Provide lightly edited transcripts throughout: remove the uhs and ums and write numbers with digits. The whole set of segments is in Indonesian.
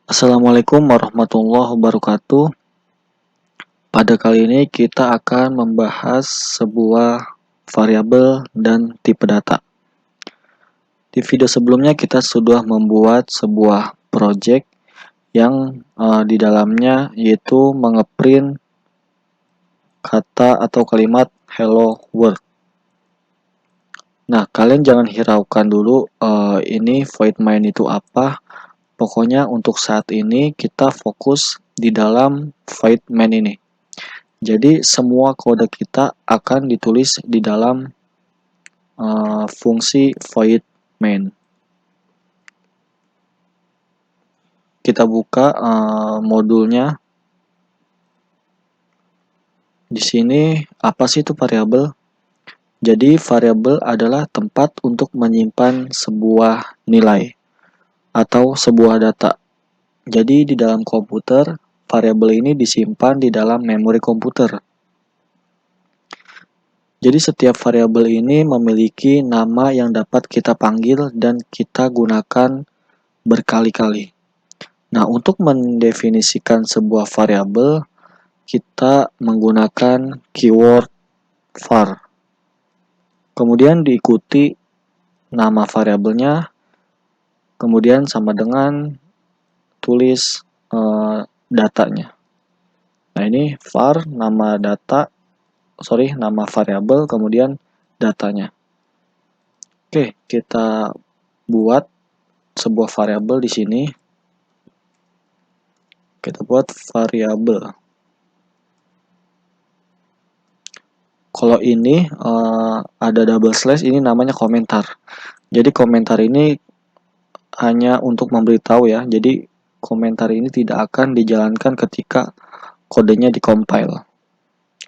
Assalamualaikum warahmatullahi wabarakatuh. Pada kali ini kita akan membahas sebuah variabel dan tipe data. Di video sebelumnya kita sudah membuat sebuah project yang di dalamnya yaitu mengeprint kata atau kalimat hello world. Nah, kalian jangan hiraukan dulu ini void main itu apa. Pokoknya untuk saat ini kita fokus di dalam void main ini. Jadi semua kode kita akan ditulis di dalam fungsi void main. Kita buka modulnya. Di sini apa sih itu variabel? Jadi variabel adalah tempat untuk menyimpan sebuah nilai atau sebuah data. Jadi di dalam komputer, variabel ini disimpan di dalam memori komputer. Jadi setiap variabel ini memiliki nama yang dapat kita panggil dan kita gunakan berkali-kali. Nah, untuk mendefinisikan sebuah variabel, kita menggunakan keyword var. Kemudian diikuti nama variabelnya, kemudian sama dengan tulis datanya. Nah, ini var nama variabel, kemudian datanya. Oke, kita buat sebuah variabel di sini. Kita buat variabel. Kalau ini ada double slash, ini namanya komentar. Jadi komentar ini hanya untuk memberitahu ya. Jadi komentar ini tidak akan dijalankan ketika kodenya dikompil.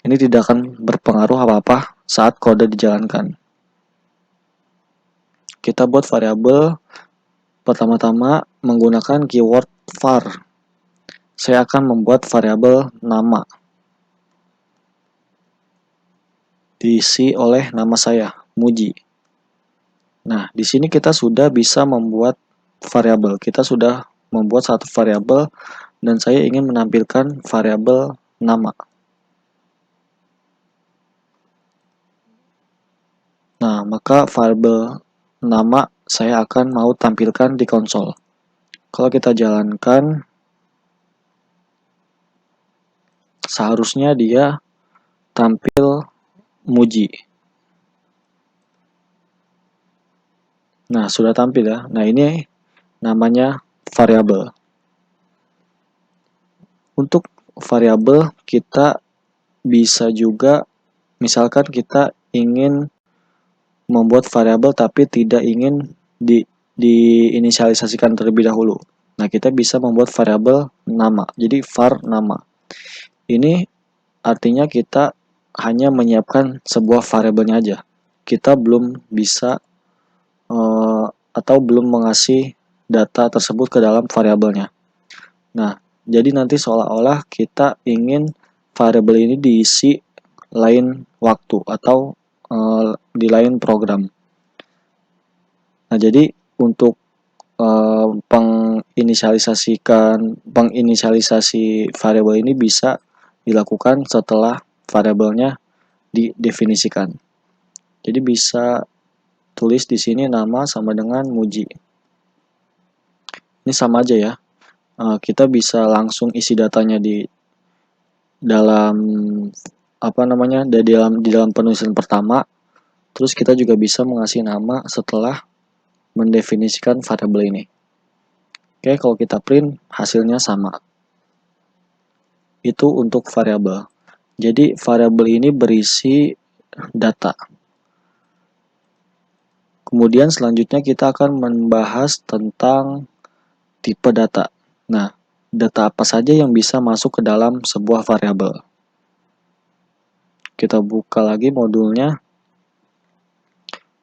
Ini tidak akan berpengaruh apa-apa saat kode dijalankan. Kita buat variabel pertama-tama menggunakan keyword var. Saya akan membuat variabel nama. Diisi oleh nama saya, Muji. Nah, di sini kita sudah bisa membuat variabel. Kita sudah membuat satu variabel dan saya ingin menampilkan variabel nama. Nah, maka variabel nama saya akan mau tampilkan di konsol. Kalau kita jalankan, seharusnya dia tampil Muji. Nah, sudah tampil ya. Nah, ini namanya variabel. Untuk variabel kita bisa juga, misalkan kita ingin membuat variabel tapi tidak ingin diinisialisasikan terlebih dahulu. Nah, kita bisa membuat variabel nama. Jadi var nama. Ini artinya kita hanya menyiapkan sebuar variabelnya aja. Kita belum bisa atau belum mengasih data tersebut ke dalam variabelnya. Nah, jadi nanti seolah-olah kita ingin variabel ini diisi lain waktu atau di lain program. Nah, jadi untuk penginisialisasi variabel ini bisa dilakukan setelah variabelnya didefinisikan. Jadi bisa tulis di sini nama sama dengan Muji. Ini sama aja ya. Kita bisa langsung isi datanya di dalam di dalam penulisan pertama. Terus kita juga bisa mengasih nama setelah mendefinisikan variabel ini. Oke, kalau kita print hasilnya sama. Itu untuk variabel. Jadi variabel ini berisi data. Kemudian selanjutnya kita akan membahas tentang tipe data. Nah, data apa saja yang bisa masuk ke dalam sebuah variabel. Kita buka lagi modulnya.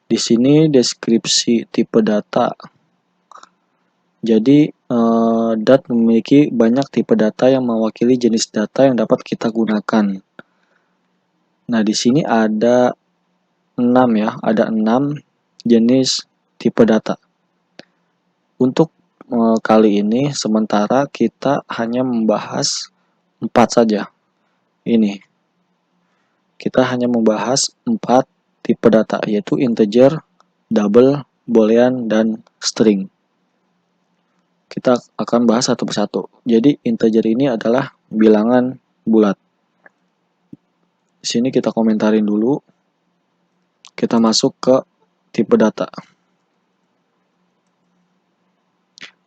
Di sini deskripsi tipe data. Jadi DAT memiliki banyak tipe data yang mewakili jenis data yang dapat kita gunakan. Nah, di sini ada 6 ya, ada 6 jenis tipe data. Untuk kali ini sementara kita hanya membahas 4 saja. Ini kita hanya membahas 4 tipe data, yaitu integer, double, boolean, dan string. Kita akan bahas satu persatu. Jadi integer ini adalah bilangan bulat. Di sini kita komentarin dulu. Kita masuk ke tipe data.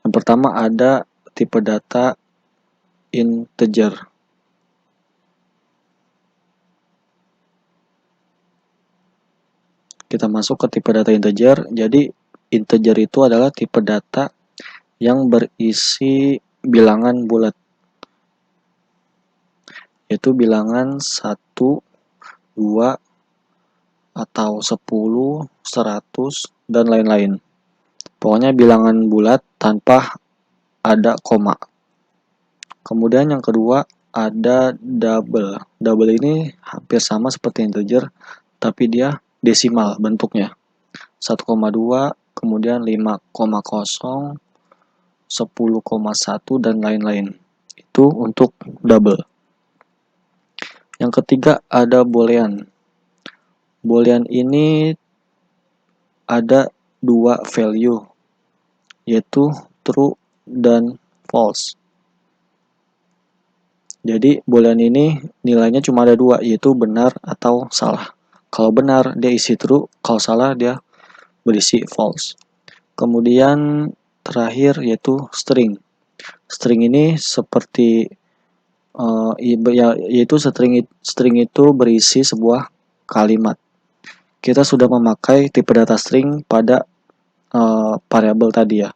Yang pertama ada tipe data integer. Kita masuk ke tipe data integer. Jadi integer itu adalah tipe data yang berisi bilangan bulat, yaitu bilangan 1, 2, atau 10, 100, dan lain-lain. Pokoknya bilangan bulat tanpa ada koma. Kemudian yang kedua ada double. Double ini hampir sama seperti integer, tapi dia desimal bentuknya. 1,2, kemudian 5,0, 10,1, dan lain-lain. Itu untuk double. Yang ketiga ada boolean. Boolean ini ada 2 value, yaitu true dan false. Jadi boolean ini nilainya cuma ada 2, yaitu benar atau salah. Kalau benar dia isi true, kalau salah dia berisi false. Kemudian terakhir yaitu string. String ini seperti yaitu string itu berisi sebuah kalimat. Kita sudah memakai tipe data string pada variabel tadi ya,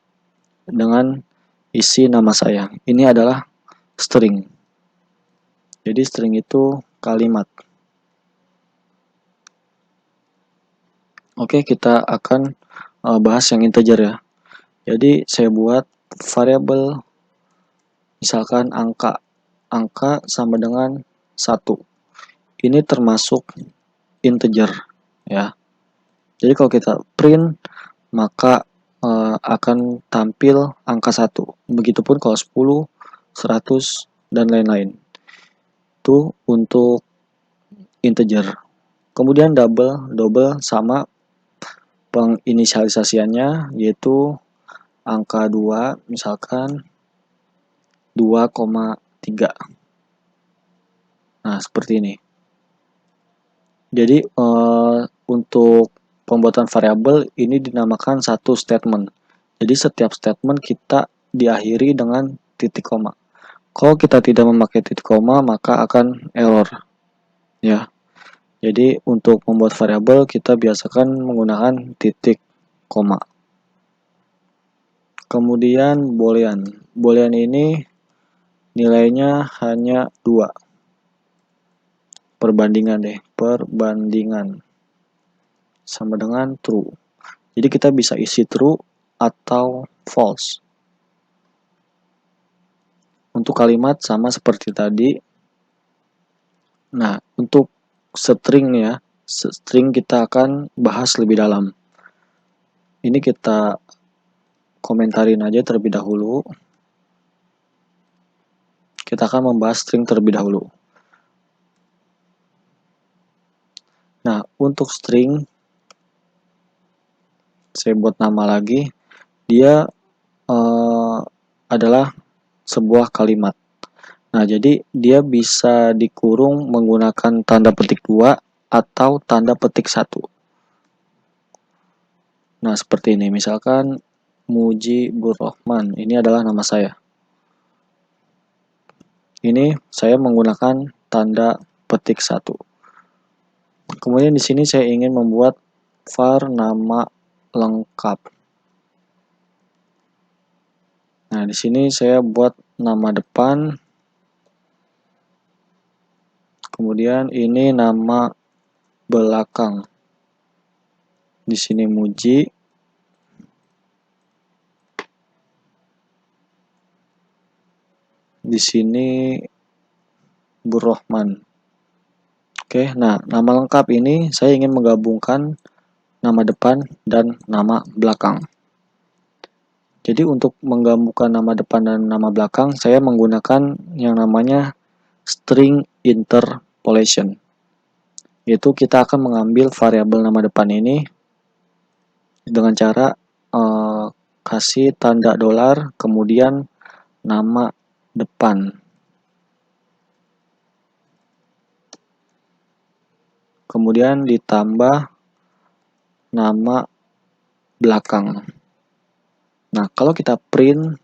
dengan isi nama saya. Ini adalah string. Jadi string itu kalimat. Oke, kita akan bahas yang integer ya. Jadi saya buat variabel misalkan angka. Angka sama dengan 1. Ini termasuk integer ya. Jadi kalau kita print maka akan tampil angka 1. Begitupun kalau 10, 100, dan lain-lain. Itu untuk integer. Kemudian double sama penginisialisasiannya yaitu angka 2, misalkan 2,3. Nah, seperti ini. Jadi untuk pembuatan variabel ini dinamakan satu statement. Jadi setiap statement kita diakhiri dengan titik koma. Kalau kita tidak memakai titik koma maka akan error. Ya. Jadi untuk membuat variabel kita biasakan menggunakan titik koma. Kemudian boolean. Boolean ini nilainya hanya 2. Perbandingan sama dengan true. Jadi kita bisa isi true atau false. Untuk kalimat sama seperti tadi. Nah, untuk string ya, string kita akan bahas lebih dalam. Ini kita komentarin aja terlebih dahulu. Kita akan membahas string terlebih dahulu. Nah, untuk string saya buat nama lagi. Dia adalah sebuah kalimat. Nah, jadi dia bisa dikurung menggunakan tanda petik 2 atau tanda petik 1. Nah, seperti ini. Misalkan Mujibur Rahman. Ini adalah nama saya. Ini saya menggunakan tanda petik 1. Kemudian di sini saya ingin membuat var nama lengkap. Nah, di sini saya buat nama depan. Kemudian ini nama belakang. Di sini Muji. Di sini Burrohman. Oke, nah nama lengkap ini saya ingin menggabungkan nama depan dan nama belakang. Jadi untuk menggabungkan nama depan dan nama belakang, saya menggunakan yang namanya string interpolation. Yaitu kita akan mengambil variabel nama depan ini dengan cara kasih tanda dolar, kemudian nama depan. Kemudian ditambah nama belakang. Nah, kalau kita print,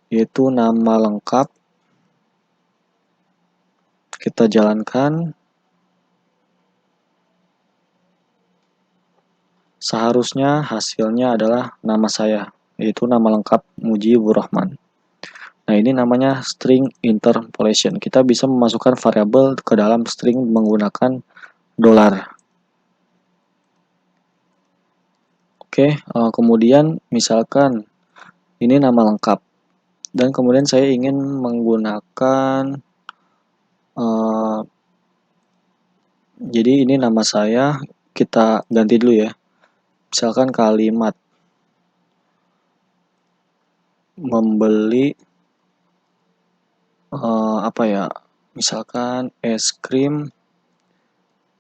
yaitu nama lengkap, kita jalankan, seharusnya hasilnya adalah nama saya, yaitu nama lengkap Mujibur Rahman. Nah, ini namanya string interpolation. Kita bisa memasukkan variabel ke dalam string menggunakan dolar. Oke, kemudian misalkan ini nama lengkap, dan kemudian saya ingin menggunakan, jadi ini nama saya, kita ganti dulu ya. Misalkan kalimat membeli apa ya? Misalkan es krim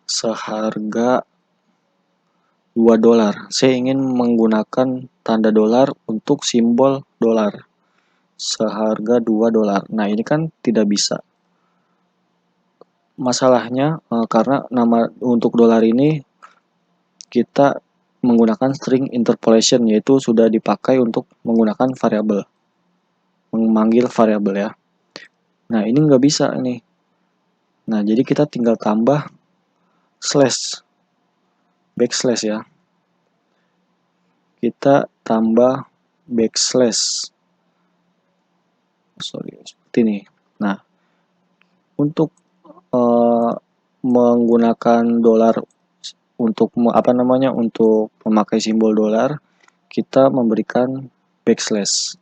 seharga $2. Saya ingin menggunakan tanda dolar untuk simbol dolar. Seharga $2. Nah, ini kan tidak bisa. Masalahnya karena nama untuk dolar ini kita menggunakan string interpolation, yaitu sudah dipakai untuk menggunakan variabel, memanggil variabel ya. Nah, ini nggak bisa nih. Nah, jadi kita tinggal tambah slash, backslash ya. Kita tambah backslash. Seperti ini. Nah, untuk menggunakan dolar untuk untuk memakai simbol dolar, kita memberikan backslash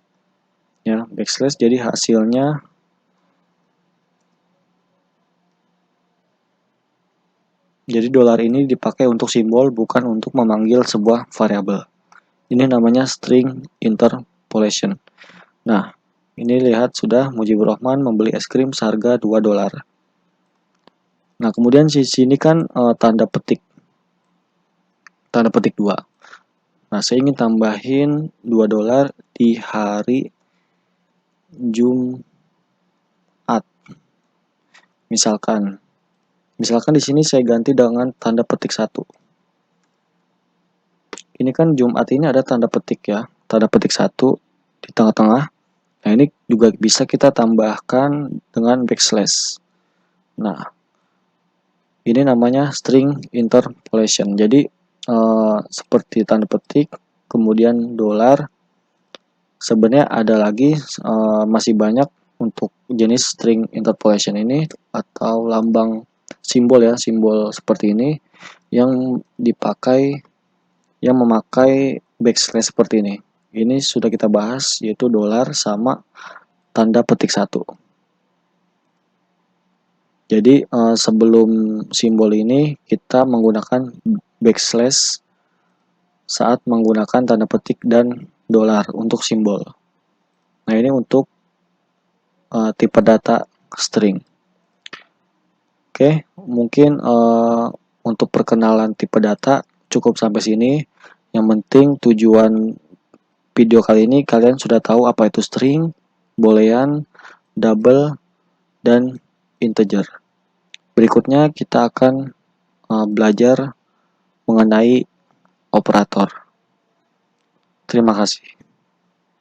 ya, backslash. Jadi hasilnya dolar ini dipakai untuk simbol, bukan untuk memanggil sebuah variabel. Ini namanya string interpolation. Nah, ini lihat sudah Mujibur Rahman membeli es krim seharga $2. Nah, kemudian di sini kan tanda petik 2. Nah, saya ingin tambahin $2 di hari Jumat. Misalkan di sini saya ganti dengan tanda petik 1. Ini kan Jumat ini ada tanda petik ya, tanda petik 1 di tengah-tengah. Nah, ini juga bisa kita tambahkan dengan backslash. Nah, ini namanya string interpolation. Jadi seperti tanda petik, kemudian dolar. Sebenarnya ada lagi masih banyak untuk jenis string interpolation ini, atau lambang simbol ya, simbol seperti ini yang memakai backslash seperti ini. Ini sudah kita bahas, yaitu dolar sama tanda petik 1. Jadi sebelum simbol ini kita menggunakan backslash saat menggunakan tanda petik dan dolar untuk simbol. Nah, ini untuk tipe data string. Oke, mungkin untuk perkenalan tipe data cukup sampai sini. Yang penting tujuan video kali ini kalian sudah tahu apa itu string, boolean, double, dan integer. Berikutnya kita akan belajar mengenai operator. Terima kasih.